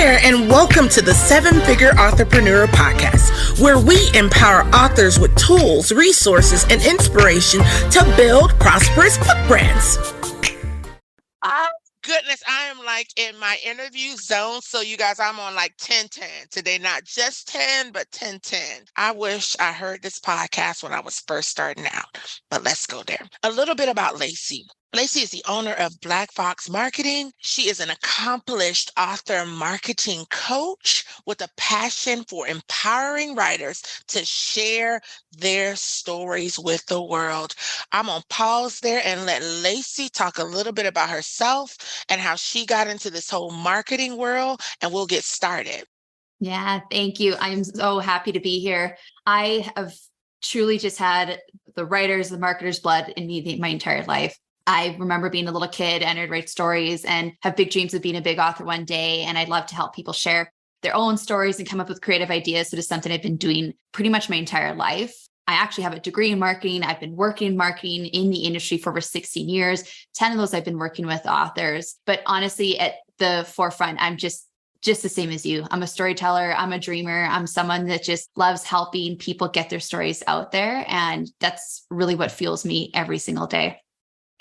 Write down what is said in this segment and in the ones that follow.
there, and welcome to the Seven Figure Entrepreneur Podcast, where we empower authors with tools, resources, and inspiration to build prosperous book brands. Oh, goodness, I am like in my interview zone. So you guys, I'm on like 10-10 today, not just 10, but 10-10. I wish I heard this podcast when I was first starting out, but let's go there. A little bit about Lacy. Lacy is the owner of Black Fox Marketing. She is an accomplished author marketing coach with a passion for empowering writers to share their stories with the world. I'm going to pause there and let Lacy talk a little bit about herself and how she got into this whole marketing world, and we'll get started. Yeah, thank you. I'm so happy to be here. I have truly just had the writer's, the marketer's blood in me my entire life. I remember being a little kid and I'd write stories and have big dreams of being a big author one day. And I'd love to help people share their own stories and come up with creative ideas. So it is something I've been doing pretty much my entire life. I actually have a degree in marketing. I've been working in marketing in the industry for over 16 years. 10 of those I've been working with authors. But honestly, at the forefront, I'm just the same as you. I'm a storyteller. I'm a dreamer. I'm someone that just loves helping people get their stories out there. And that's really what fuels me every single day.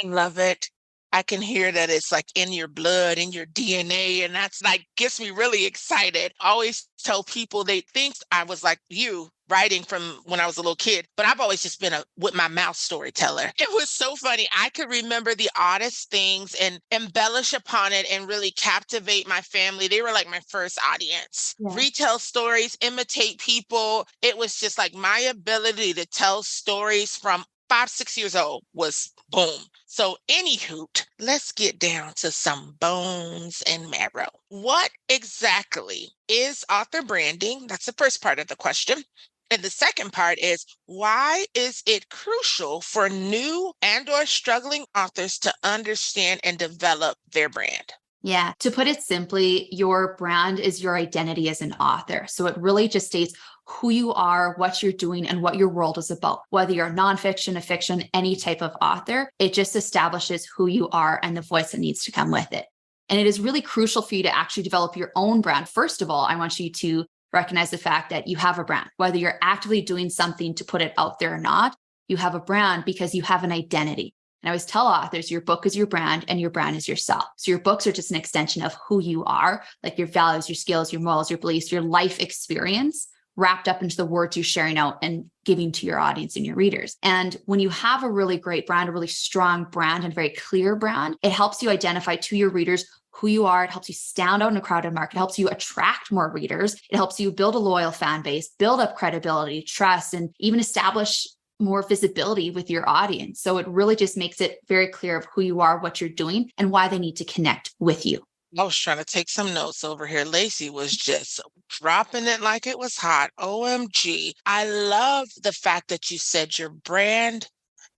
Love it. I can hear that it's like in your blood, in your DNA, and that's like gets me really excited. I always tell people they think I was like you, writing from when I was a little kid, but I've always just been a with my mouth storyteller. It was so funny. I could remember the oddest things and embellish upon it and really captivate my family. They were like my first audience. Yeah. Retell stories, imitate people. It was just like my ability to tell stories from 5-6 years old was boom. So anywho, let's get down to some bones and marrow. What exactly is author branding? That's the first part of the question. And the second part is, why is it crucial for new and or struggling authors to understand and develop their brand? Yeah. To put it simply, your brand is your identity as an author. So it really just states who you are, what you're doing, and what your world is about. Whether you're nonfiction, a fiction, any type of author, it just establishes who you are and the voice that needs to come with it. And it is really crucial for you to actually develop your own brand. First of all, I want you to recognize the fact that you have a brand. Whether you're actively doing something to put it out there or not, you have a brand because you have an identity. And I always tell authors, your book is your brand and your brand is yourself. So your books are just an extension of who you are, like your values, your skills, your morals, your beliefs, your life experience wrapped up into the words you're sharing out and giving to your audience and your readers. And when you have a really great brand, a really strong brand and very clear brand, it helps you identify to your readers who you are. It helps you stand out in a crowded market. It helps you attract more readers. It helps you build a loyal fan base, build up credibility, trust, and even establish more visibility with your audience. So it really just makes it very clear of who you are, what you're doing, and why they need to connect with you. I was trying to take some notes over here. Lacy was just dropping it like it was hot. OMG. I love the fact that you said your brand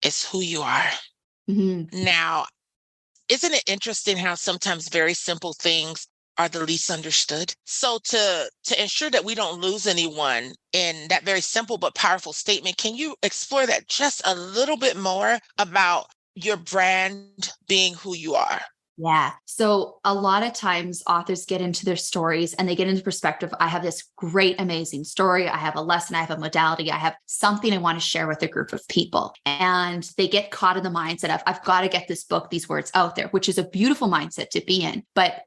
is who you are. Mm-hmm. Now, isn't it interesting how sometimes very simple things are the least understood? So to ensure that we don't lose anyone in that very simple but powerful statement, can you explore that just a little bit more about your brand being who you are? Yeah. So a lot of times authors get into their stories and they get into perspective. I have this great, amazing story. I have a lesson. I have a modality. I have something I want to share with a group of people. And they get caught in the mindset of, I've got to get this book, these words out there, which is a beautiful mindset to be in. But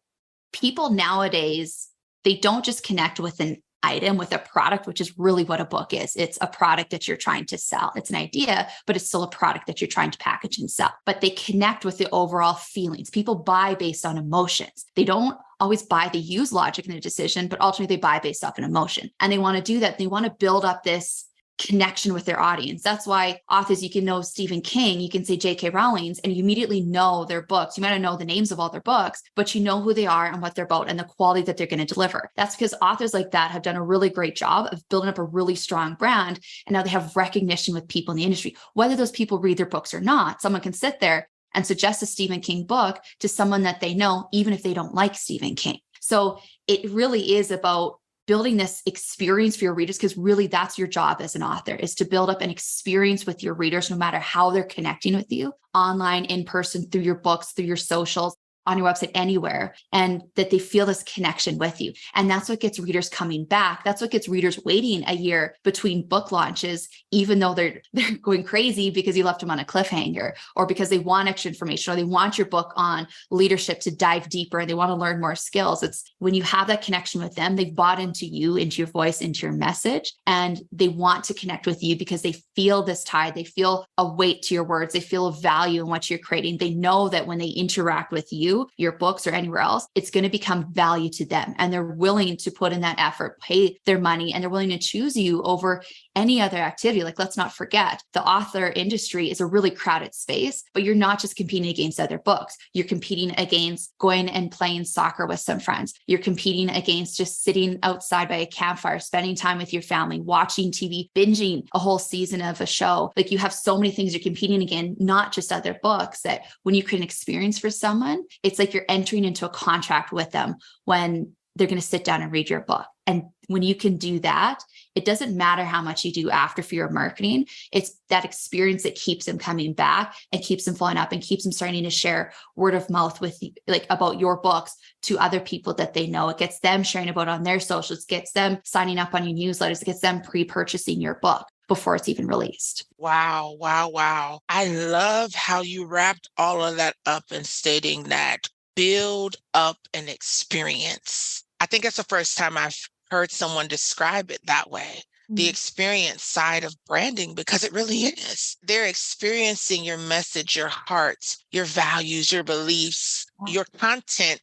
people nowadays, they don't just connect with an item, with a product, which is really what a book is. It's a product that you're trying to sell. It's an idea, but it's still a product that you're trying to package and sell. But they connect with the overall feelings. People buy based on emotions. They don't always buy, they use logic in their decision, but ultimately they buy based off an emotion. And they want to do that. They want to build up this connection with their audience. That's why authors, you can know Stephen King, you can say J.K. Rowling's, and you immediately know their books. You might not know the names of all their books, but you know who they are and what they're about and the quality that they're going to deliver. That's because authors like that have done a really great job of building up a really strong brand. And now they have recognition with people in the industry. Whether those people read their books or not, someone can sit there and suggest a Stephen King book to someone that they know, even if they don't like Stephen King. So it really is about building this experience for your readers, because really that's your job as an author, is to build up an experience with your readers, no matter how they're connecting with you, online, in person, through your books, through your socials. on your website, anywhere, and that they feel this connection with you. And that's what gets readers coming back. That's what gets readers waiting a year between book launches, even though they're going crazy because you left them on a cliffhanger, or because they want extra information, or they want your book on leadership to dive deeper and they want to learn more skills. It's when you have that connection with them, they've bought into you, into your voice, into your message, and they want to connect with you because they feel this tie. They feel a weight to your words. They feel a value in what you're creating. They know that when they interact with you, your books, or anywhere else, it's going to become value to them. And they're willing to put in that effort, pay their money, and they're willing to choose you over any other activity. Like, let's not forget, the author industry is a really crowded space, but you're not just competing against other books. You're competing against going and playing soccer with some friends. You're competing against just sitting outside by a campfire, spending time with your family, watching TV, binging a whole season of a show. Like, you have so many things you're competing against, not just other books, that when you create an experience for someone, it's like you're entering into a contract with them when they're going to sit down and read your book. And when you can do that, it doesn't matter how much you do after for your marketing. It's that experience that keeps them coming back and keeps them following up and keeps them starting to share word of mouth with you, like about your books, to other people that they know. It gets them sharing about it on their socials, gets them signing up on your newsletters, it gets them pre-purchasing your book before it's even released. Wow, wow, wow. I love how you wrapped all of that up in stating that build up an experience. I think it's the first time I've heard someone describe it that way. The experience side of branding, because it really is. They're experiencing your message, your heart, your values, your beliefs, your content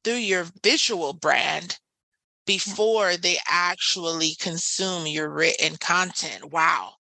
through your visual brand before they actually consume your written content. Wow.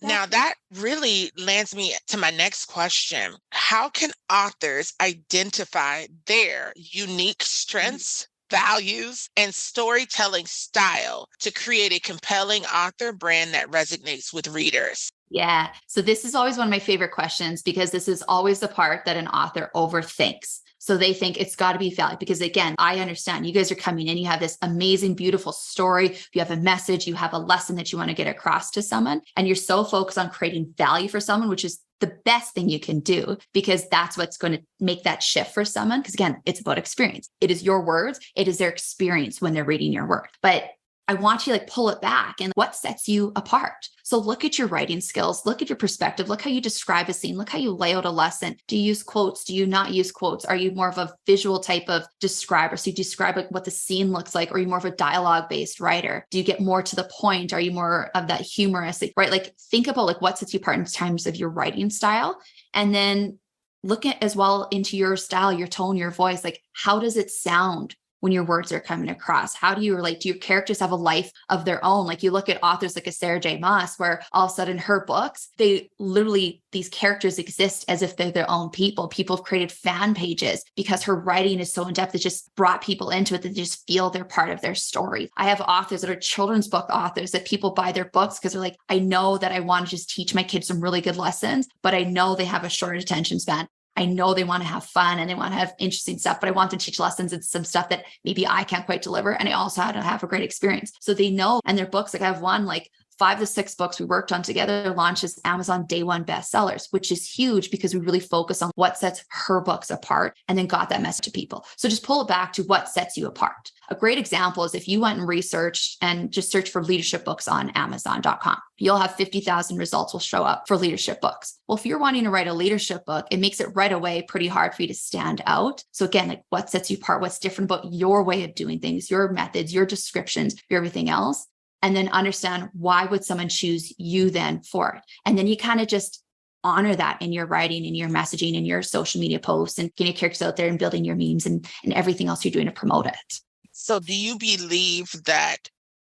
Now that really lands me to my next question. How can authors identify their unique strengths, values, and storytelling style to create a compelling author brand that resonates with readers? Yeah. So this is always one of my favorite questions, because this is always the part that an author overthinks. So they think it's got to be valid, because again, I understand you guys are coming in, you have this amazing, beautiful story, you have a message, you have a lesson that you want to get across to someone, and you're so focused on creating value for someone, which is the best thing you can do, because that's what's going to make that shift for someone. Because again, it's about experience. It is your words. It is their experience when they're reading your work. But I want you to pull it back and what sets you apart. So look at your writing skills, look at your perspective, look how you describe a scene, look how you lay out a lesson. Do you use quotes? Do you not use quotes? Are you more of a visual type of describer? So you describe what the scene looks like, or are you more of a dialogue based writer? Do you get more to the point? Are you more of that humorous, right? Think about what sets you apart in terms of your writing style. And then look at as well into your style, your tone, your voice, how does it sound when your words are coming across? How do you relate? Do your characters have a life of their own? You look at authors like a Sarah J. Maas, where all of a sudden her books, these characters exist as if they're their own people. People have created fan pages because her writing is so in depth. It just brought people into it that they just feel they're part of their story. I have authors that are children's book authors that people buy their books because they're I know that I want to just teach my kids some really good lessons, but I know they have a short attention span. I know they want to have fun and they want to have interesting stuff, but I want to teach lessons and some stuff that maybe I can't quite deliver. And I also had to have a great experience. So they know, and their books, I have one, 5 to 6 books we worked on together, launches Amazon day one bestsellers, which is huge because we really focus on what sets her books apart and then got that message to people. So just pull it back to what sets you apart. A great example is if you went and researched and just search for leadership books on Amazon.com, you'll have 50,000 results will show up for leadership books. Well, if you're wanting to write a leadership book, it makes it right away pretty hard for you to stand out. So again, what sets you apart? What's different about your way of doing things, your methods, your descriptions, your everything else? And then understand, why would someone choose you then for it? And then you kind of just honor that in your writing and your messaging and your social media posts and getting your characters out there and building your memes and everything else you're doing to promote it. So do you believe that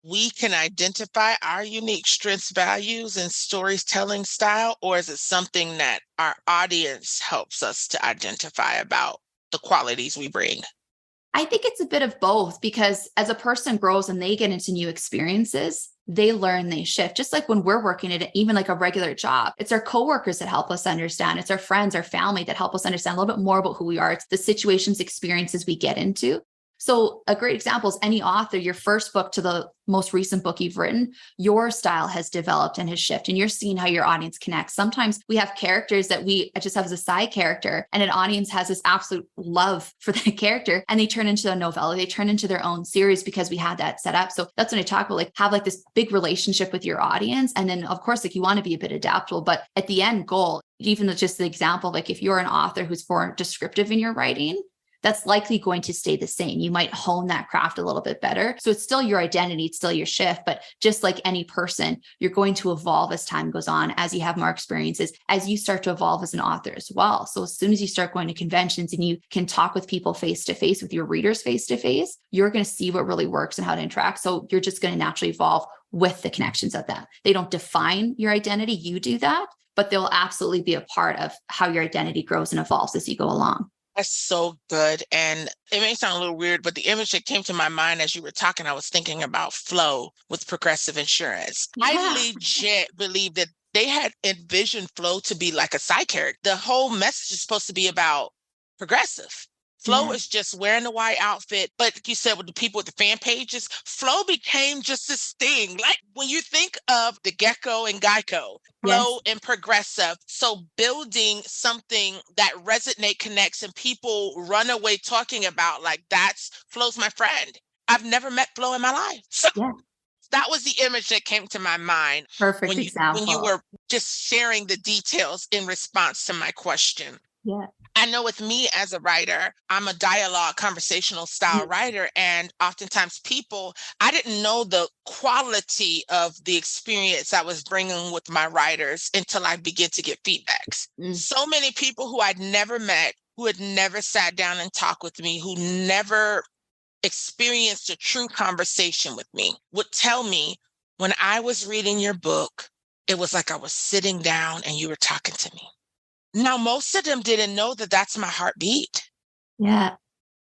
we can identify our unique strengths, values, and storytelling style, or is it something that our audience helps us to identify about the qualities we bring? I think it's a bit of both, because as a person grows and they get into new experiences, they learn, they shift. Just like when we're working at even a regular job, it's our coworkers that help us understand. It's our friends, our family that help us understand a little bit more about who we are. It's the situations, experiences we get into. So a great example is any author, your first book to the most recent book you've written, your style has developed and has shifted, and you're seeing how your audience connects. Sometimes we have characters that we just have as a side character, and an audience has this absolute love for that character, and they turn into a novella, they turn into their own series because we had that set up. So that's when I talk about like have like this big relationship with your audience. And then of course, like you want to be a bit adaptable, but at the end goal, even just the example, like if you're an author who's more descriptive in your writing, that's likely going to stay the same. You might hone that craft a little bit better. So it's still your identity, it's still your shift, but just like any person, you're going to evolve as time goes on, as you have more experiences, as you start to evolve as an author as well. So as soon as you start going to conventions and you can talk with people face to face, with your readers face to face, you're going to see what really works and how to interact. So you're just going to naturally evolve with the connections of them. They don't define your identity, you do that, but they'll absolutely be a part of how your identity grows and evolves as you go along. That's so good. And it may sound a little weird, but the image that came to my mind as you were talking, I was thinking about Flo with Progressive Insurance. Yeah. I legit believe that they had envisioned Flo to be like a side character. The whole message is supposed to be about Progressive. Flo is just wearing the white outfit. But like you said, with the people with the fan pages, Flo became just this thing. Like when you think of the Gecko and Geico, Flo and Progressive. So building something that resonate, connects, and people run away talking about, like, that's Flo's my friend. I've never met Flo in my life. So that was the image that came to my mind. Perfect example. When you were just sharing the details in response to my question. Yeah. I know with me as a writer, I'm a dialogue conversational style writer. And oftentimes I didn't know the quality of the experience I was bringing with my writers until I began to get feedbacks. So many people who I'd never met, who had never sat down and talked with me, who never experienced a true conversation with me, would tell me, when I was reading your book, it was like I was sitting down and you were talking to me. Now, most of them didn't know that that's my heartbeat. Yeah.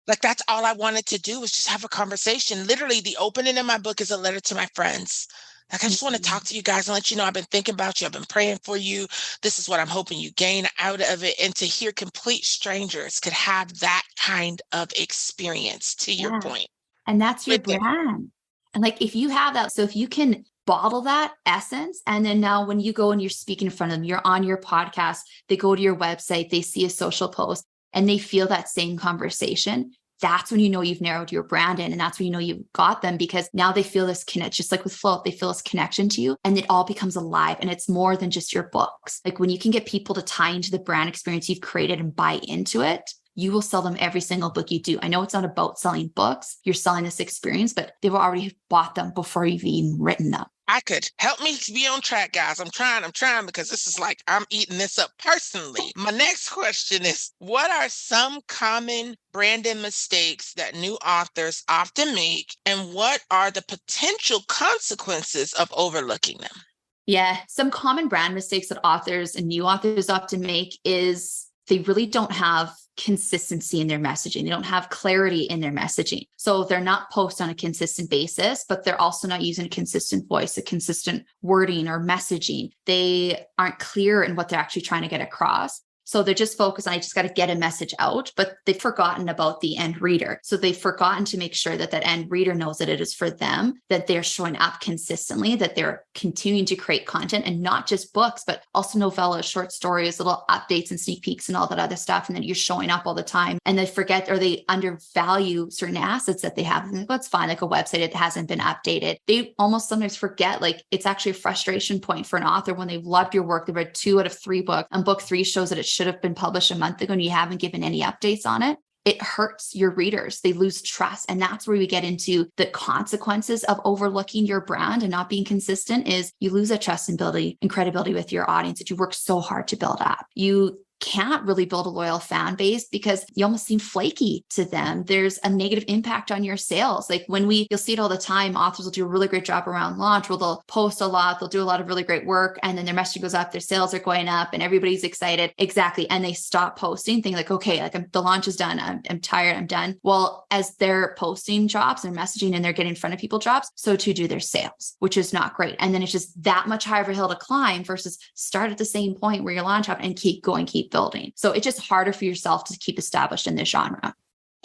Like that's all I wanted to do was just have a conversation. Literally, the opening of my book is a letter to my friends. Like, I just want to talk to you guys and let you know I've been thinking about you. I've been praying for you. This is what I'm hoping you gain out of it. And to hear complete strangers could have that kind of experience, to your point. And that's your brand. And like, if you have that, so if you can bottle that essence, and then now when you go and you're speaking in front of them, you're on your podcast, they go to your website, they see a social post and they feel that same conversation, that's when you know you've narrowed your brand in. And that's when you know you've got them, because now they feel this connect, just like with Flo, they feel this connection to you and it all becomes alive. And it's more than just your books. Like when you can get people to tie into the brand experience you've created and buy into it, you will sell them every single book you do. I know it's not about selling books. You're selling this experience, but they've already bought them before you've even written them. I could help me to be on track, guys. I'm trying because this is like, I'm eating this up personally. My next question is, what are some common branding mistakes that new authors often make, and what are the potential consequences of overlooking them? Yeah, some common brand mistakes that authors and new authors often make is they really don't have consistency in their messaging. They don't have clarity in their messaging. So they're not post on a consistent basis, but they're also not using a consistent voice, a consistent wording or messaging. They aren't clear in what they're actually trying to get across. So they're just focused on, I just got to get a message out, but they've forgotten about the end reader. So they've forgotten to make sure that that end reader knows that it is for them, that they're showing up consistently, that they're continuing to create content, and not just books, but also novellas, short stories, little updates and sneak peeks and all that other stuff. And then you're showing up all the time, and they forget, or they undervalue certain assets that they have. And that's fine. Like a website, it hasn't been updated. They almost sometimes forget, like it's actually a frustration point for an author when they've loved your work. They've read 2 out of 3 books, and book 3 shows that it should have been published a month ago and you haven't given any updates on it. It hurts your readers. They lose trust. And that's where we get into the consequences of overlooking your brand and not being consistent. Is you lose that trust and ability and credibility with your audience that you work so hard to build up. You can't really build a loyal fan base because you almost seem flaky to them. There's a negative impact on your sales. Like you'll see it all the time. Authors will do a really great job around launch, where they'll post a lot, they'll do a lot of really great work, and then their message goes up, their sales are going up, and everybody's excited. Exactly. And they stop posting, thinking like, okay, like the launch is done. I'm tired. I'm done. Well, as their posting drops and messaging and they're getting in front of people drops, so too do their sales, which is not great. And then it's just that much higher of a hill to climb versus start at the same point where your launch happened and keep going, keep building. So it's just harder for yourself to keep established in this genre.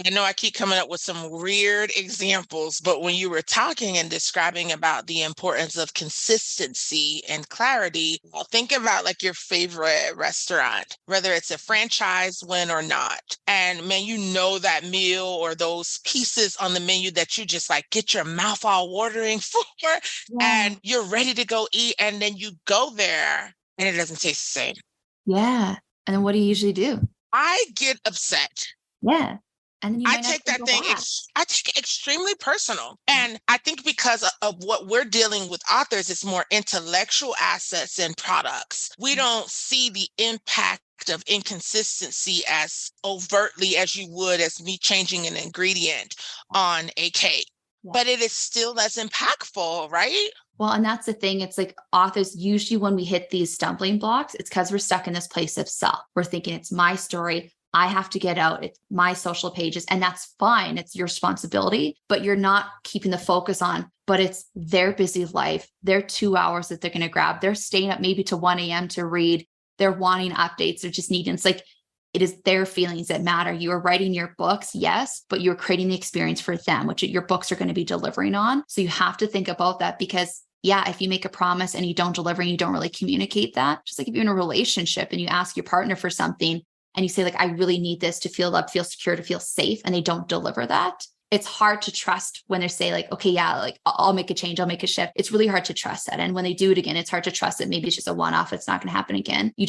I know I keep coming up with some weird examples, but when you were talking and describing about the importance of consistency and clarity, think about like your favorite restaurant, whether it's a franchise win or not. And man, you know that meal or those pieces on the menu that you just like get your mouth all watering for, Yeah. and you're ready to go eat. And then you go there and it doesn't taste the same. Yeah. And then what do you usually do? I get upset. Yeah. And then you I might not take even that go thing, back. I take it extremely personal. Yeah. And I think because of what we're dealing with authors, it's more intellectual assets and products. We don't see the impact of inconsistency as overtly as you would as me changing an ingredient on a cake. Yeah. But it is still as impactful, right? Well, and that's the thing. It's like authors, usually when we hit these stumbling blocks, it's because we're stuck in this place of self. We're thinking it's my story. I have to get out. It's my social pages. And that's fine. It's your responsibility, but you're not keeping the focus on, but it's their busy life, their 2 hours that they're going to grab. They're staying up maybe to 1 a.m. to read. They're wanting updates. They're just needing, it's like, it is their feelings that matter. You are writing your books, yes, but you're creating the experience for them, which your books are going to be delivering on. So you have to think about that because yeah, if you make a promise and you don't deliver and you don't really communicate that, just like if you're in a relationship and you ask your partner for something and you say like, I really need this to feel loved, feel secure, to feel safe, and they don't deliver that, it's hard to trust when they say like, okay, yeah, like I'll make a change, I'll make a shift. It's really hard to trust that. And when they do it again, it's hard to trust that maybe it's just a one-off. It's not going to happen again. You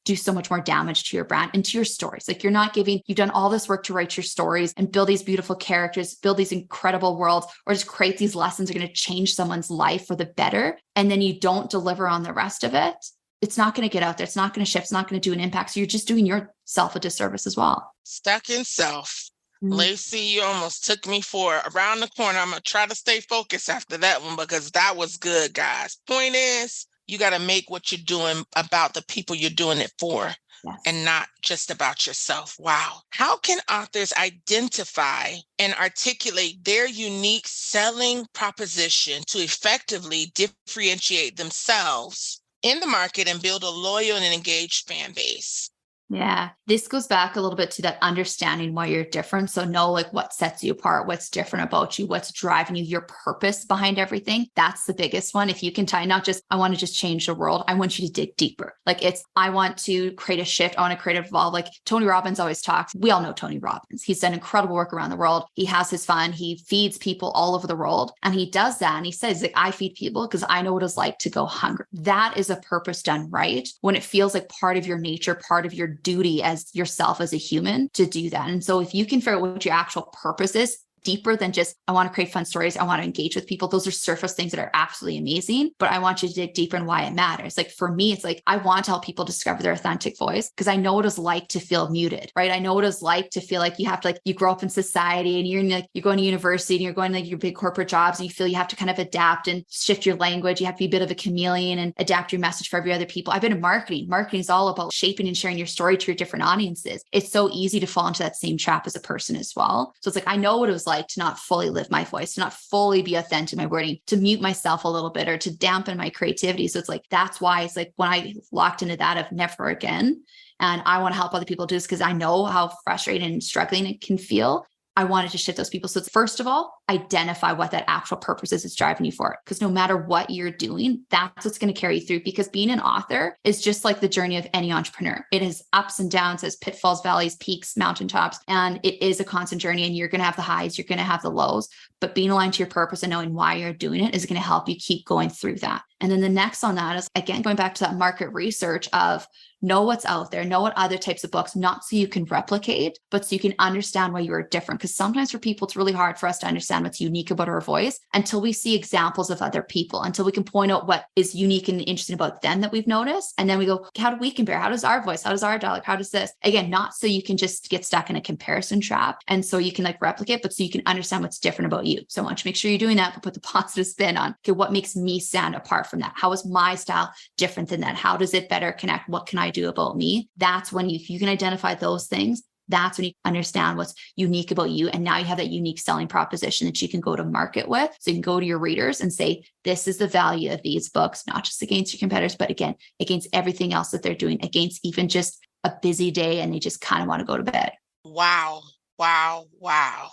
do so much more damage to your brand and to your stories. Like you've done all this work to write your stories and build these beautiful characters, build these incredible worlds, or just create these lessons that are going to change someone's life for the better. And then you don't deliver on the rest of it. It's not going to get out there. It's not going to shift. It's not going to do an impact. So you're just doing yourself a disservice as well. Stuck in self. Lacy, you almost took me for around the corner. I'm going to try to stay focused after that one because that was good, guys. Point is, you got to make what you're doing about the people you're doing it for. Yes. And not just about yourself. Wow. How can authors identify and articulate their unique selling proposition to effectively differentiate themselves in the market and build a loyal and engaged fan base? Yeah. This goes back a little bit to that understanding why you're different. So know like what sets you apart, what's different about you, what's driving you, your purpose behind everything. That's the biggest one. If you can tie, not just, I want to just change the world. I want you to dig deeper. Like I want to create a shift. I want to create a evolve. Like Tony Robbins always talks. We all know Tony Robbins. He's done incredible work around the world. He has his fun. He feeds people all over the world. And he does that. And he says like, I feed people because I know what it's like to go hungry. That is a purpose done right. When it feels like part of your nature, part of your duty as yourself as a human to do that. And so if you can figure out what your actual purpose is, deeper than just, I want to create fun stories, I want to engage with people. Those are surface things that are absolutely amazing, but I want you to dig deeper in why it matters. Like for me, it's like, I want to help people discover their authentic voice because I know what it's like to feel muted, right? I know what it's like to feel like you have to, like, you grow up in society and you're going to university and you're going to like your big corporate jobs and you feel you have to kind of adapt and shift your language. You have to be a bit of a chameleon and adapt your message for every other people. I've been in marketing. Marketing is all about shaping and sharing your story to your different audiences. It's so easy to fall into that same trap as a person as well. So it's like, I know what it was like to not fully live my voice, to not fully be authentic in my wording, to mute myself a little bit or to dampen my creativity. So it's like, that's why it's like when I locked into that of never again, and I want to help other people do this because I know how frustrating and struggling it can feel. I wanted to shift those people. So it's, first of all, identify what that actual purpose is that's driving you for it. Because no matter what you're doing, that's what's going to carry you through. Because being an author is just like the journey of any entrepreneur. It has ups and downs, has pitfalls, valleys, peaks, mountaintops, and it is a constant journey. And you're going to have the highs, you're going to have the lows. But being aligned to your purpose and knowing why you're doing it is going to help you keep going through that. And then the next on that is, again, going back to that market research of know what's out there, know what other types of books, not so you can replicate, but so you can understand why you are different. Because sometimes for people, it's really hard for us to understand what's unique about our voice until we see examples of other people, until we can point out what is unique and interesting about them that we've noticed. And then we go, how do we compare? How does our voice? How does our dialogue? How does this? Again, not so you can just get stuck in a comparison trap. And so you can like replicate, but so you can understand what's different about you. So I want you to make sure you're doing that, but put the positive spin on, okay, what makes me stand apart from that? How is my style different than that? How does it better connect? What can I do about me? That's when you can identify those things. That's when you understand what's unique about you. And now you have that unique selling proposition that you can go to market with. So you can go to your readers and say, this is the value of these books, not just against your competitors, but again, against everything else that they're doing, against even just a busy day and they just kind of want to go to bed. Wow. Wow. Wow.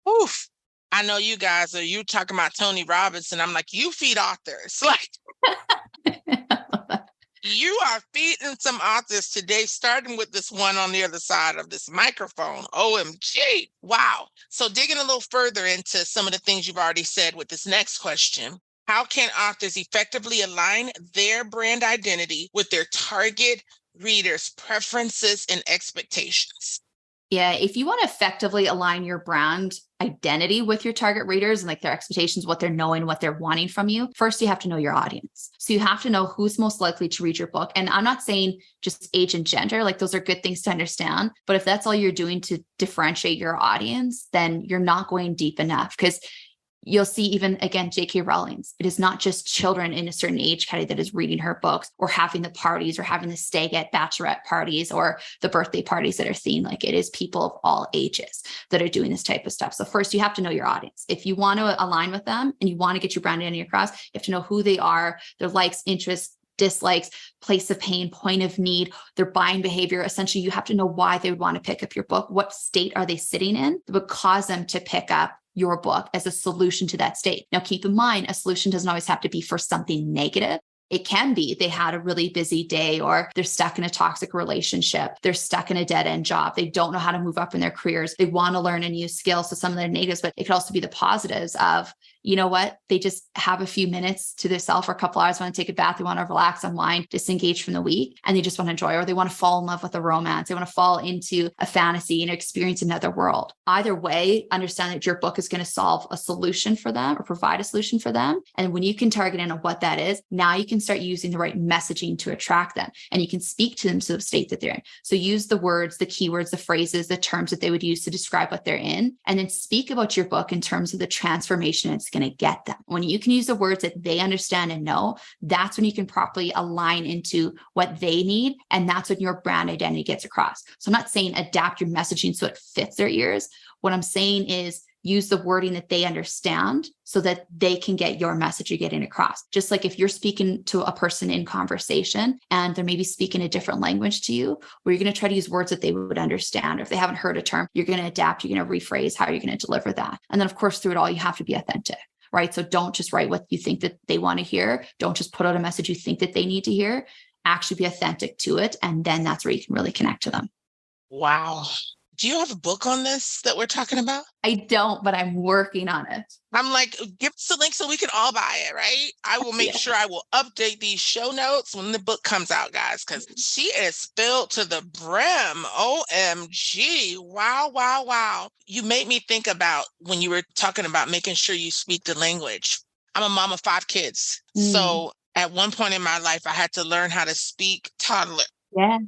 Oof. I know you guys are you talking about Tony Robinson. I'm like, you feed authors. Like you are feeding some authors today, starting with this one on the other side of this microphone. OMG. Wow. So digging a little further into some of the things you've already said with this next question, how can authors effectively align their brand identity with their target readers' preferences and expectations? Yeah, if you want to effectively align your brand identity with your target readers and like their expectations, what they're knowing, what they're wanting from you, first you have to know your audience. So you have to know who's most likely to read your book. And I'm not saying just age and gender, like those are good things to understand. But if that's all you're doing to differentiate your audience, then you're not going deep enough because you'll see even again, J.K. Rowling's. It is not just children in a certain age category that is reading her books or having the parties or having the stag at bachelorette parties or the birthday parties that are themed. Like it is people of all ages that are doing this type of stuff. So first you have to know your audience. If you want to align with them and you want to get your brand identity across, you have to know who they are, their likes, interests, dislikes, place of pain, point of need, their buying behavior. Essentially, you have to know why they would want to pick up your book. What state are they sitting in that would cause them to pick up your book as a solution to that state? Now, keep in mind, a solution doesn't always have to be for something negative. It can be they had a really busy day or they're stuck in a toxic relationship. They're stuck in a dead end job. They don't know how to move up in their careers. They want to learn a new skill. So some of their negatives, but it could also be the positives of, you know what, they just have a few minutes to themselves or a couple hours, want to take a bath. They want to relax, unwind, disengage from the week, and they just want to enjoy, or they want to fall in love with a romance. They want to fall into a fantasy and experience another world. Either way, understand that your book is going to solve a solution for them or provide a solution for them. And when you can target in on what that is, now you can start using the right messaging to attract them and you can speak to them to the state that they're in. So use the words, the keywords, the phrases, the terms that they would use to describe what they're in, and then speak about your book in terms of the transformation it's going to get them. When you can use the words that they understand and know, that's when you can properly align into what they need. And that's when your brand identity gets across. So I'm not saying adapt your messaging so it fits their ears. What I'm saying is use the wording that they understand so that they can get your message you're getting across. Just like if you're speaking to a person in conversation and they're maybe speaking a different language to you, where you're going to try to use words that they would understand. Or if they haven't heard a term, you're going to adapt, you're going to rephrase how you're going to deliver that. And then of course, through it all, you have to be authentic, right? So don't just write what you think that they want to hear. Don't just put out a message you think that they need to hear. Actually be authentic to it. And then that's where you can really connect to them. Wow. Do you have a book on this that we're talking about? I don't, but I'm working on it. I'm like, give us a link so we can all buy it, right? I will make sure I will update these show notes when the book comes out, guys, because she is filled to the brim. OMG. Wow, wow, wow. You made me think about when you were talking about making sure you speak the language. I'm a mom of 5 kids. So at one point in my life, I had to learn how to speak toddler. Yeah.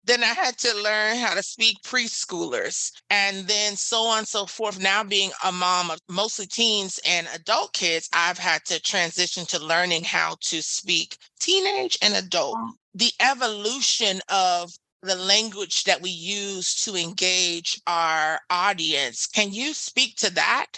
Then I had to learn how to speak preschoolers and then so on and so forth. Now being a mom of mostly teens and adult kids, I've had to transition to learning how to speak teenage and adult. The evolution of the language that we use to engage our audience. Can you speak to that?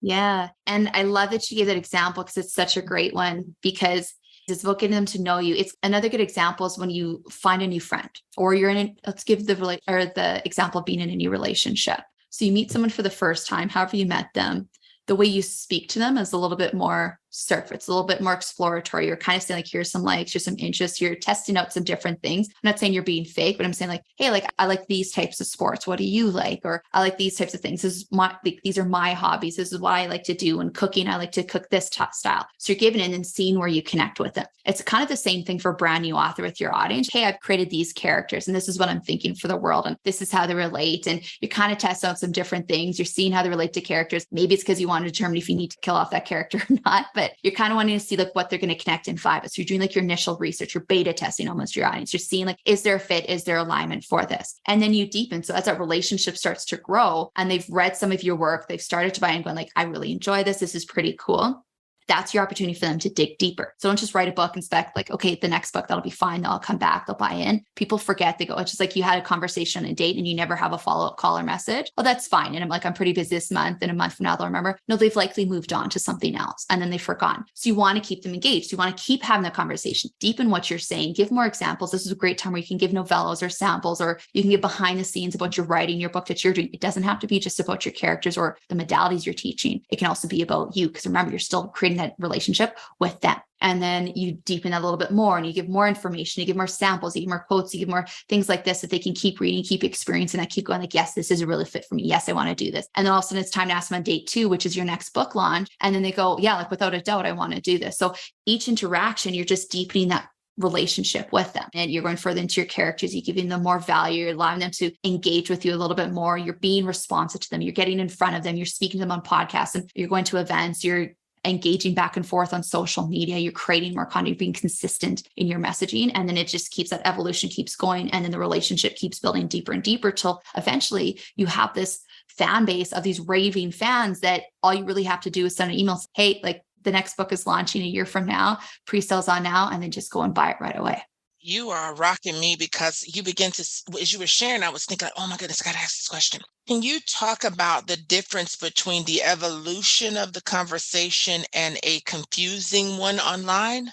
Yeah. And I love that you gave that example because it's such a great one because it's about getting them to know you. It's another good example is when you find a new friend or you're in let's give the example of being in a new relationship. So you meet someone for the first time, however you met them, the way you speak to them is a little bit more surface, a little bit more exploratory. You're kind of saying like, here's some likes, here's some interests. You're testing out some different things. I'm not saying you're being fake, but I'm saying like, hey, like I like these types of sports. What do you like? Or I like these types of things. These are my hobbies. This is what I like to do. And cooking, I like to cook this style. So you're giving in and seeing where you connect with them. It's kind of the same thing for a brand new author with your audience. Hey, I've created these characters and this is what I'm thinking for the world. And this is how they relate. And you kind of test out some different things. You're seeing how they relate to characters. Maybe it's because you want to determine if you need to kill off that character or not, but you're kind of wanting to see like what they're going to connect in 5. So you're doing like your initial research, you're beta testing almost your audience. You're seeing like, is there a fit? Is there alignment for this? And then you deepen. So as that relationship starts to grow and they've read some of your work, they've started to buy and going like, I really enjoy this. This is pretty cool. that's your opportunity for them to dig deeper. So don't just write a book and expect like, okay, the next book, that'll be fine. They'll come back, they'll buy in. People forget, they go, it's just like you had a conversation on a date and you never have a follow-up call or message. Oh, that's fine. And I'm like, I'm pretty busy this month. And a month from now, they'll remember. No, they've likely moved on to something else and then they've forgotten. So you want to keep them engaged. You want to keep having the conversation, deepen what you're saying, give more examples. This is a great time where you can give novellas or samples, or you can give behind the scenes about your writing, your book that you're doing. It doesn't have to be just about your characters or the modalities you're teaching. It can also be about you, because remember, you're still creating that relationship with them. And then you deepen that a little bit more and you give more information, you give more samples, you give more quotes, you give more things like this that they can keep reading, keep experiencing, and keep going like, yes, this is a really fit for me. Yes, I want to do this. And then all of a sudden it's time to ask them on date 2, which is your next book launch. And then they go, yeah, like without a doubt, I want to do this. So each interaction, you're just deepening that relationship with them, and you're going further into your characters. You're giving them more value. You're allowing them to engage with you a little bit more. You're being responsive to them. You're getting in front of them. You're speaking to them on podcasts, and you're going to events. You're engaging back and forth on social media. You're creating more content, you're being consistent in your messaging. And then it just keeps, that evolution keeps going. And then the relationship keeps building deeper and deeper till eventually you have this fan base of these raving fans that all you really have to do is send an email. Hey, like the next book is launching a year from now, pre-sales on now, and then just go and buy it right away. You are rocking me, because you begin to, as you were sharing, I was thinking, like, oh my goodness, I got to ask this question. Can you talk about the difference between the evolution of the conversation and a confusing one online?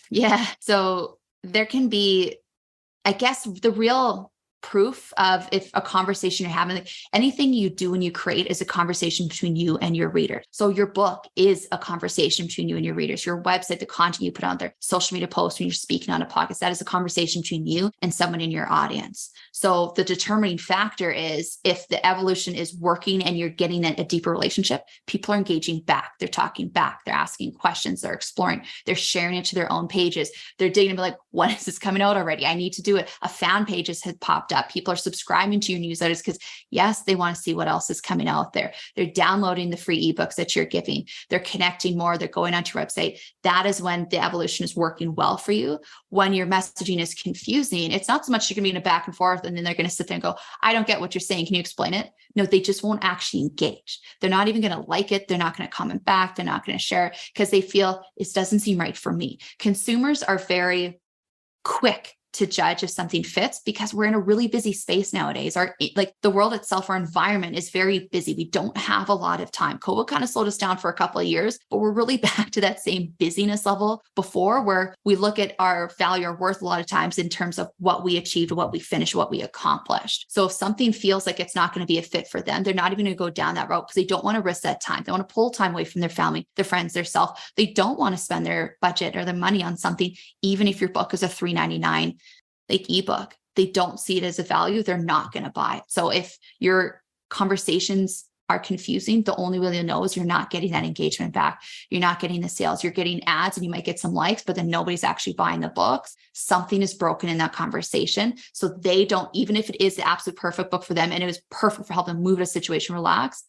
Yeah. So there can be, I guess, the real proof of if a conversation you're having, like anything you do when you create is a conversation between you and your reader. So your book is a conversation between you and your readers. Your website, the content you put on there, social media posts, when you're speaking on a podcast, that is a conversation between you and someone in your audience. So the determining factor is if the evolution is working and you're getting a deeper relationship, people are engaging back. They're talking back. They're asking questions. They're exploring. They're sharing it to their own pages. They're digging and be like, when is this coming out already? I need to do it. A fan pages had popped up. People are subscribing to your newsletters because yes, they want to see what else is coming out there. They're downloading the free ebooks that you're giving. They're connecting more. They're going onto your website. That is when the evolution is working well for you. When your messaging is confusing, it's not so much you're going to be in a back and forth and then they're going to sit there and go, I don't get what you're saying. Can you explain it? No, they just won't actually engage. They're not even going to like it. They're not going to comment back. They're not going to share it because they feel it doesn't seem right for me. Consumers are very quick to judge if something fits because we're in a really busy space nowadays. Like the world itself, our environment is very busy. We don't have a lot of time. COVID kind of slowed us down for a couple of years, but we're really back to that same busyness level before, where we look at our value or worth a lot of times in terms of what we achieved, what we finished, what we accomplished. So if something feels like it's not going to be a fit for them, they're not even going to go down that road because they don't want to risk that time. They want to pull time away from their family, their friends, their self. They don't want to spend their budget or their money on something, even if your book is a $3.99 like ebook. They don't see it as a value. They're not going to buy it. So if your conversations are confusing, the only way you'll know is you're not getting that engagement back. You're not getting the sales. You're getting ads and you might get some likes, but then nobody's actually buying the books. Something is broken in that conversation. So they don't, even if it is the absolute perfect book for them and it was perfect for helping them move to a situation, relax,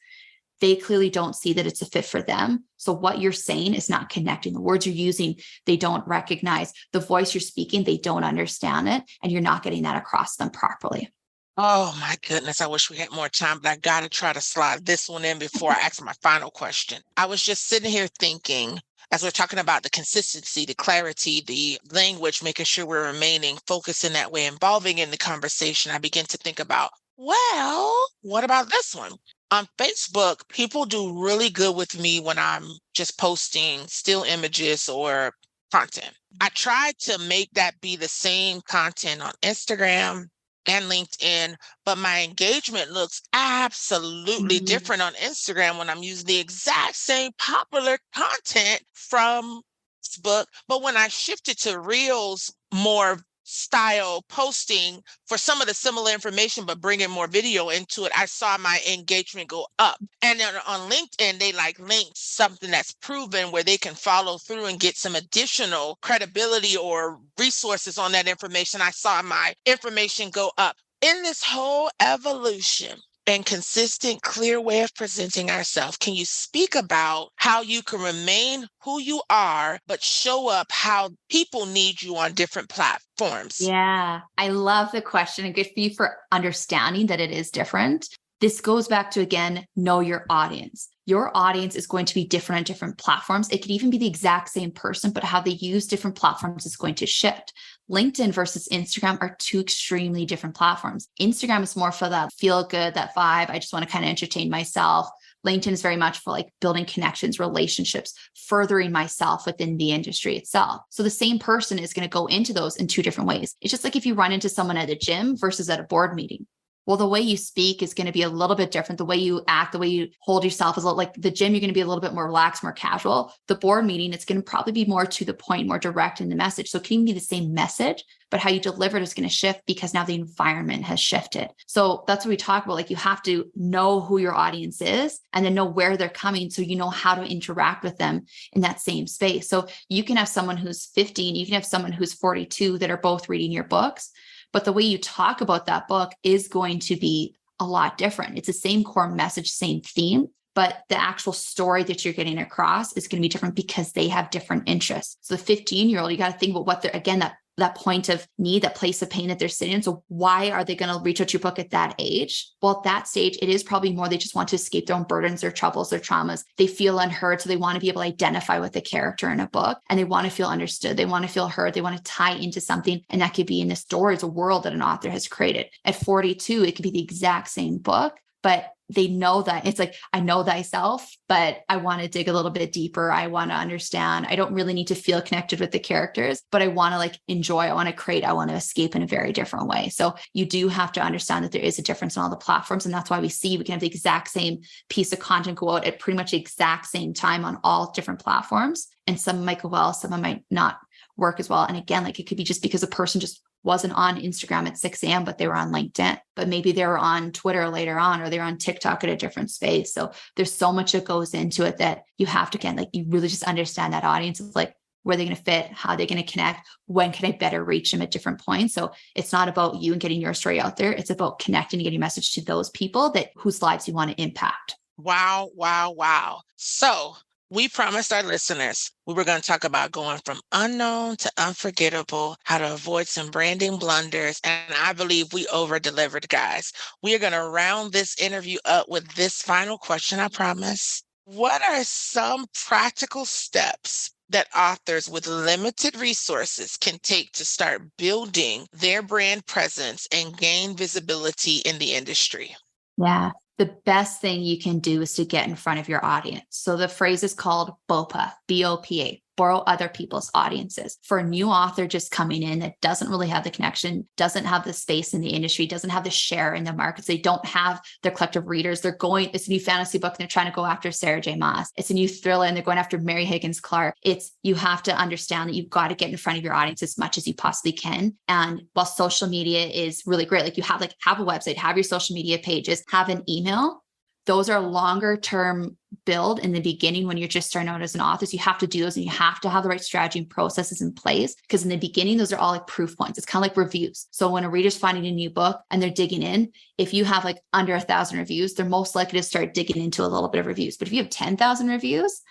they clearly don't see that it's a fit for them. So what you're saying is not connecting. The words you're using, they don't recognize. The voice you're speaking, they don't understand it. And you're not getting that across them properly. Oh my goodness. I wish we had more time, but I got to try to slide this one in before I ask my final question. I was just sitting here thinking, as we're talking about the consistency, the clarity, the language, making sure we're remaining focused in that way, involving in the conversation, I begin to think about, well, what about this one? On Facebook, people do really good with me when I'm just posting still images or content. I try to make that be the same content on Instagram and LinkedIn, but my engagement looks absolutely different on Instagram when I'm using the exact same popular content from Facebook. But when I shifted to Reels, more style posting for some of the similar information, but bringing more video into it, I saw my engagement go up. And then on LinkedIn, they like link something that's proven where they can follow through and get some additional credibility or resources on that information. I saw my information go up. In this whole evolution and consistent, clear way of presenting ourselves, can you speak about how you can remain who you are, but show up how people need you on different platforms? Yeah, I love the question, and good for you for understanding that it is different. This goes back to, again, know your audience. Your audience is going to be different on different platforms. It could even be the exact same person, but how they use different platforms is going to shift. LinkedIn versus Instagram are two extremely different platforms. Instagram is more for that feel good, that vibe. I just want to kind of entertain myself. LinkedIn is very much for like building connections, relationships, furthering myself within the industry itself. So the same person is going to go into those in two different ways. It's just like if you run into someone at a gym versus at a board meeting. Well, the way you speak is going to be a little bit different. The way you act, the way you hold yourself is a little, like the gym, you're going to be a little bit more relaxed, more casual. The board meeting, it's going to probably be more to the point, more direct in the message. So it can even be the same message, but how you deliver it is going to shift because now the environment has shifted. So that's what we talk about. Like you have to know who your audience is and then know where they're coming. So you know how to interact with them in that same space. So you can have someone who's 15, you can have someone who's 42 that are both reading your books. But the way you talk about that book is going to be a lot different. It's the same core message, same theme, but the actual story that you're getting across is going to be different because they have different interests. So the 15-year-old, you got to think about what they're, again, that point of need, that place of pain that they're sitting in. So why are they going to reach out to your book at that age? Well, at that stage, it is probably more they just want to escape their own burdens, their troubles, their traumas. They feel unheard. So they want to be able to identify with the character in a book and they want to feel understood. They want to feel heard. They want to tie into something. And that could be in the stories, a world that an author has created. At 42, it could be the exact same book, but they know that it's like, I know thyself, but I want to dig a little bit deeper. I want to understand. I don't really need to feel connected with the characters, but I want to like enjoy. I want to create. I want to escape in a very different way. So you do have to understand that there is a difference in all the platforms. And that's why we can have the exact same piece of content go out at pretty much the exact same time on all different platforms. And some might go well, some might not work as well. And again, like it could be just because a person just wasn't on Instagram at 6 a.m., but they were on LinkedIn, but maybe they were on Twitter later on, or they're on TikTok at a different space. So there's so much that goes into it that you have to, again, like you really just understand that audience of like, where they're going to fit, how they're going to connect, when can I better reach them at different points. So it's not about you and getting your story out there. It's about connecting and getting a message to those people whose lives you want to impact. Wow, wow, wow. So we promised our listeners we were going to talk about going from unknown to unforgettable, how to avoid some branding blunders. And I believe we over-delivered, guys. We are going to round this interview up with this final question, I promise. What are some practical steps that authors with limited resources can take to start building their brand presence and gain visibility in the industry? Yeah. The best thing you can do is to get in front of your audience. So the phrase is called BOPA, BOPA, borrow other people's audiences. For a new author just coming in that doesn't really have the connection, doesn't have the space in the industry, doesn't have the share in the markets, they don't have their collective readers. It's a new fantasy book and they're trying to go after Sarah J. Maas. It's a new thriller and they're going after Mary Higgins Clark. You have to understand that you've got to get in front of your audience as much as you possibly can. And while social media is really great, like you have a website, have your social media pages, have an email. Those are longer term build in the beginning when you're just starting out as an author. So you have to do those and you have to have the right strategy and processes in place because in the beginning, those are all like proof points. It's kind of like reviews. So when a reader's finding a new book and they're digging in, if you have like under 1,000 reviews, they're most likely to start digging into a little bit of reviews. But if you have 10,000 reviews,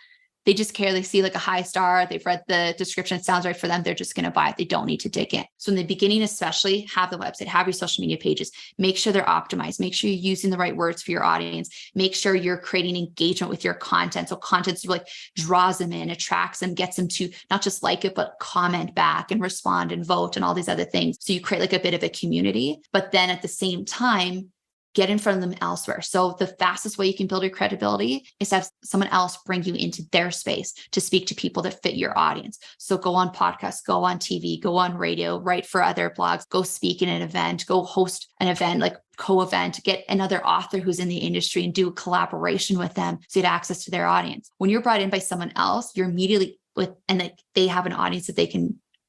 they just care. They see like a high star. They've read the description. It sounds right for them. They're just going to buy it. They don't need to dig in. So in the beginning, especially have the website, have your social media pages, make sure they're optimized. Make sure you're using the right words for your audience. Make sure you're creating engagement with your content. So content like draws them in, attracts them, gets them to not just like it, but comment back and respond and vote and all these other things. So you create like a bit of a community, but then at the same time, get in front of them elsewhere. So the fastest way you can build your credibility is to have someone else bring you into their space to speak to people that fit your audience. So go on podcasts, go on TV, go on radio, write for other blogs, go speak in an event, go host an event, like co-event, get another author who's in the industry and do a collaboration with them so you have access to their audience. When you're brought in by someone else, you're immediately they have an audience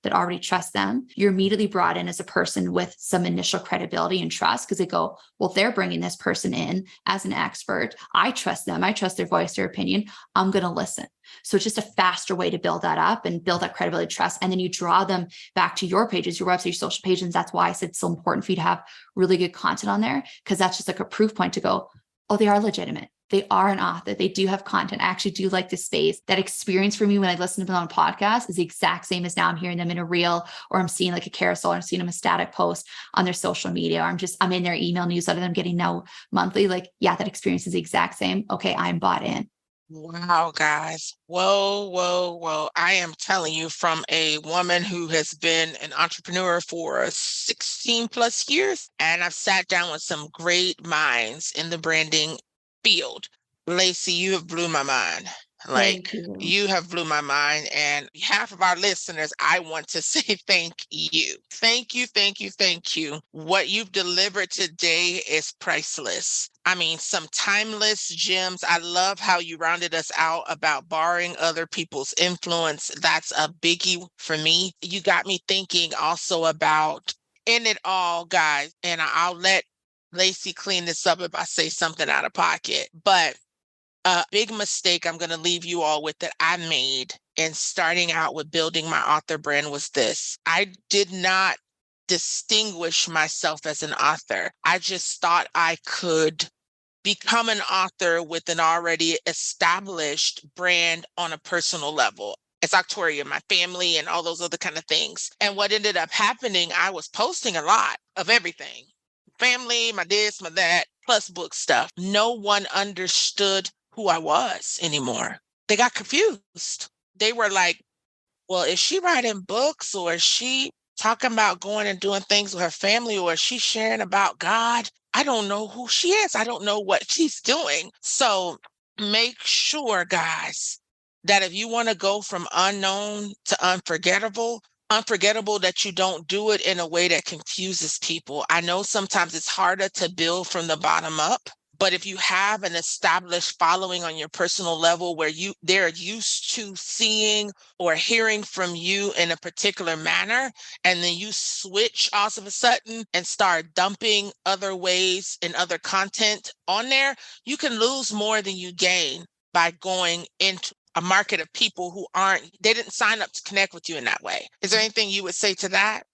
that already trust them, you're immediately brought in as a person with some initial credibility and trust because they go, well, they're bringing this person in as an expert. I trust them. I trust their voice, their opinion. I'm going to listen. So it's just a faster way to build that up and build that credibility, trust. And then you draw them back to your pages, your website, your social pages. And that's why I said it's so important for you to have really good content on there because that's just like a proof point to go, oh, they are legitimate. they are an author. They do have content. I actually do like the space. That experience for me when I listen to them on a podcast is the exact same as now I'm hearing them in a reel, or I'm seeing like a carousel, or I'm seeing them a static post on their social media, or I'm in their email newsletter that I'm getting now monthly. Like, yeah, that experience is the exact same. Okay, I'm bought in. Wow, guys. Whoa, whoa, whoa. I am telling you, from a woman who has been an entrepreneur for 16 plus years, and I've sat down with some great minds in the branding field. Lacy, you have blew my mind. Thank Like, you. you have blew my mind. And half of our listeners, I want to say thank you. Thank you, thank you, thank you. What you've delivered today is priceless. I mean, some timeless gems. I love how you rounded us out about borrowing other people's influence. That's a biggie for me. You got me thinking also about in it all, guys, and I'll let Lacy clean this up if I say something out of pocket, but a big mistake I'm going to leave you all with that I made in starting out with building my author brand was this. I did not distinguish myself as an author. I just thought I could become an author with an already established brand on a personal level. It's Octoryia, my family, and all those other kind of things. And what ended up happening, I was posting a lot of everything. Family, my this, my that, plus book stuff. No one understood who I was anymore. They got confused. They were like, well, is she writing books, or is she talking about going and doing things with her family, or is she sharing about God? I don't know who she is. I don't know what she's doing. So make sure, guys, that if you want to go from unknown to unforgettable, that you don't do it in a way that confuses people. I know sometimes it's harder to build from the bottom up, but if you have an established following on your personal level where they're used to seeing or hearing from you in a particular manner, and then you switch all of a sudden and start dumping other ways and other content on there, you can lose more than you gain by going into a market of people who they didn't sign up to connect with you in that way. Is there anything you would say to that?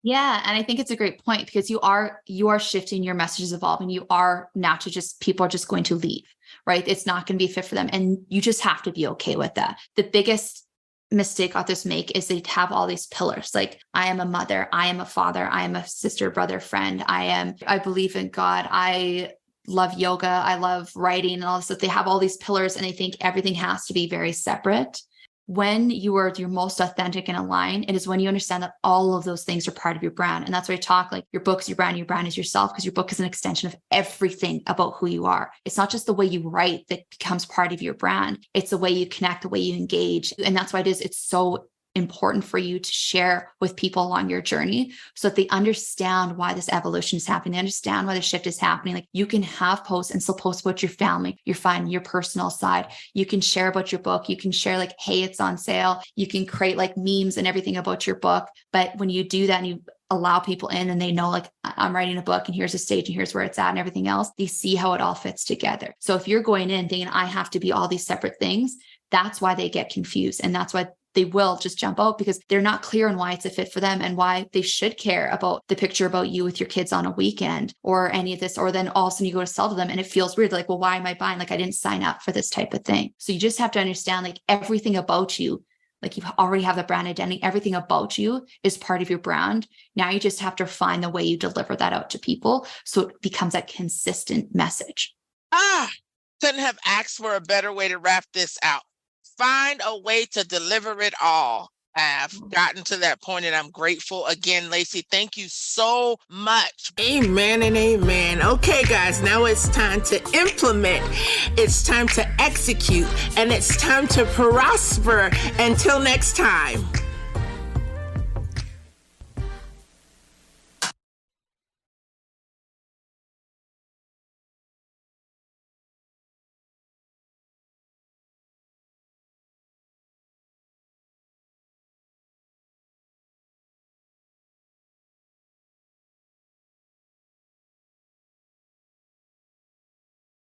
Yeah. And I think it's a great point, because you are shifting, your message is evolving. You are not to just, people are just going to leave, right? It's not going to be fit for them. And you just have to be okay with that. The biggest mistake authors make is they have all these pillars. Like, I am a mother, I am a father, I am a sister, brother, friend. I believe in God. I love yoga. I love writing and all this stuff. They have all these pillars and they think everything has to be very separate. When you are your most authentic and aligned, it is when you understand that all of those things are part of your brand. And that's why I talk like your book's your brand is yourself, because your book is an extension of everything about who you are. It's not just the way you write that becomes part of your brand. It's the way you connect, the way you engage. And that's why it's so important for you to share with people along your journey, so that they understand why this evolution is happening. They understand why the shift is happening. Like, you can have posts and still post about your family, your fun, your personal side. You can share about your book. You can share like, hey, it's on sale. You can create like memes and everything about your book. But when you do that and you allow people in and they know like, I'm writing a book and here's a stage and here's where it's at and everything else, they see how it all fits together. So if you're going in thinking I have to be all these separate things, that's why they get confused. And that's why they will just jump out, because they're not clear on why it's a fit for them and why they should care about the picture about you with your kids on a weekend or any of this. Or then all of a sudden you go to sell to them and it feels weird. Like, well, why am I buying? Like, I didn't sign up for this type of thing. So you just have to understand like everything about you, like you already have the brand identity, everything about you is part of your brand. Now you just have to find the way you deliver that out to people, so it becomes a consistent message. Couldn't have asked for a better way to wrap this out. Find a way to deliver it all. I've gotten to that point and I'm grateful. Again, Lacy, thank you so much. Amen and amen. Okay, guys, now it's time to implement. It's time to execute, and it's time to prosper. Until next time.